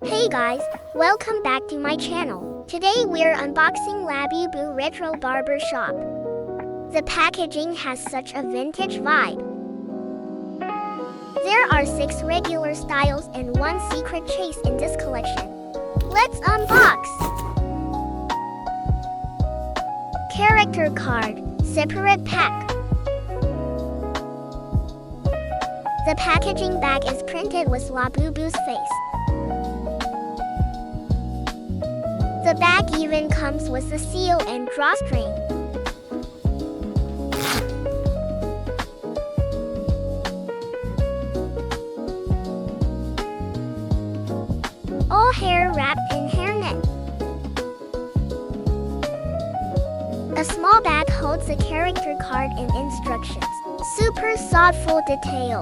Hey guys, welcome back to my channel. Today we're unboxing LABUBU Retro Barber Shop. The packaging has such a vintage vibe. There are 6 regular styles and 1 secret chase in this collection. Let's unbox! Character card, separate pack. The packaging bag is printed with LABUBU's face. The bag even comes with a seal and drawstring. All hair wrapped in hairnet. A small bag holds a character card and instructions. Super thoughtful detail.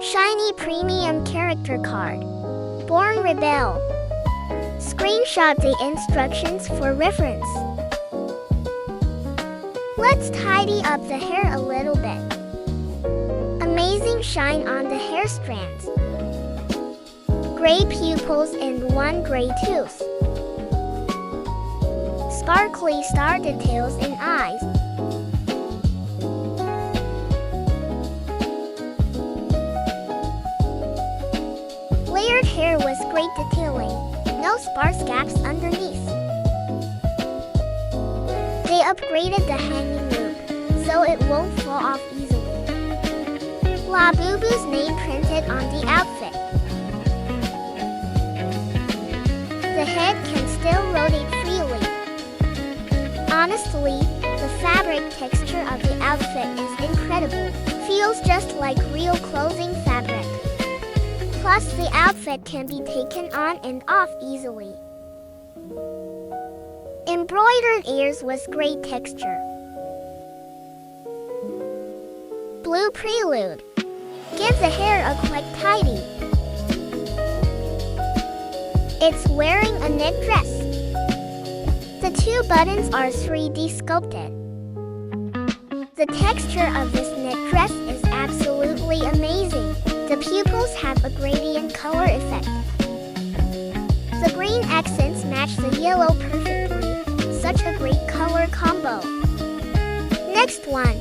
Shiny premium character card. Born Rebel. Screenshot the instructions for reference. Let's tidy up the hair a little bit. Amazing shine on the hair strands. Gray pupils and 1 gray tooth. Sparkly star details in eyes. Layered hair with great detailing, no sparse gaps underneath. They upgraded the hanging loop, so it won't fall off easily. LABUBU's name printed on the outfit. The head can still rotate freely. Honestly, the fabric texture of the outfit is incredible. Feels just like real clothing fabric. Plus, the outfit can be taken on and off easily. Embroidered ears with great texture. Blue Prelude. Give the hair a quick tidy. It's wearing a knit dress. The 2 buttons are 3D sculpted. The texture of this knit dress is absolutely amazing. The pupils have a gradient color effect. The green accents match the yellow perfectly. Such a great color combo. Next one.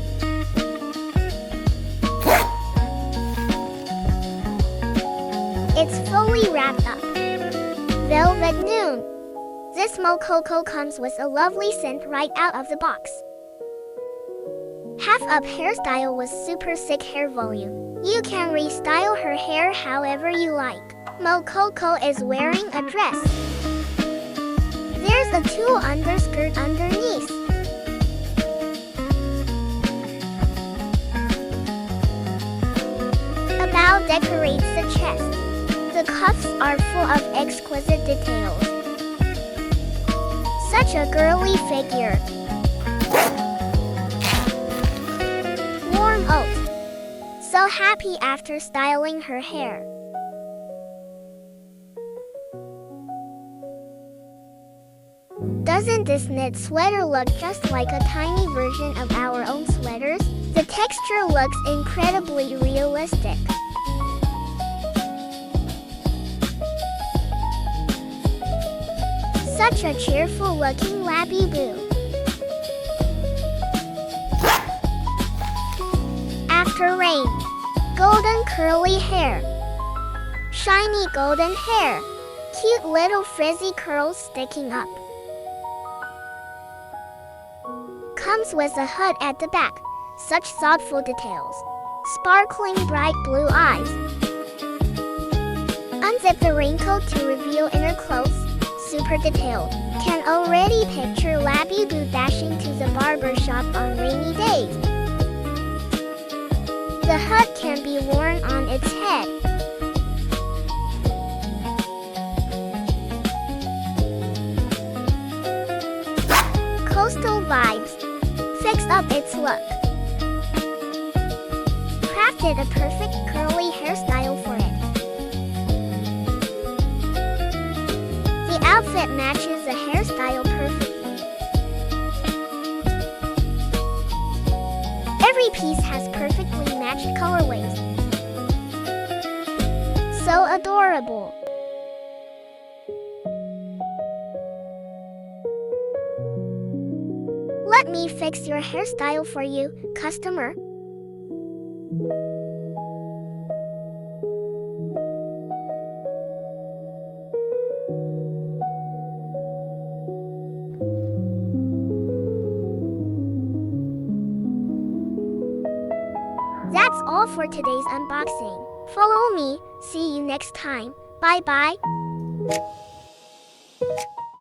It's fully wrapped up. Velvet Noon. This mococo comes with a lovely scent right out of the box. Half-up hairstyle with super sick hair volume. You can restyle her hair however you like. Mococo is wearing a dress. There's a tulle underskirt underneath. A bow decorates the chest. The cuffs are full of exquisite details. Such a girly figure. Warm oat. So happy after styling her hair. Doesn't this knit sweater look just like a tiny version of our own sweaters? The texture looks incredibly realistic. Such a cheerful looking LABUBU. After rain. Golden curly hair. Shiny golden hair. Cute little frizzy curls sticking up. Comes with a hood at the back. Such thoughtful details. Sparkling bright blue eyes. Unzip the raincoat to reveal inner clothes. Super detailed. Can already picture LABUBU dashing to the barber shop on rainy days. The hood can be worn on its head. Coastal vibes. Fix up its look. Crafted a perfect curly hairstyle for it. The outfit matches the hairstyle perfectly. Every piece has perfectly matched colorways. So adorable. Let me fix your hairstyle for you, customer. That's all for today's unboxing. Follow me. See you next time. Bye bye.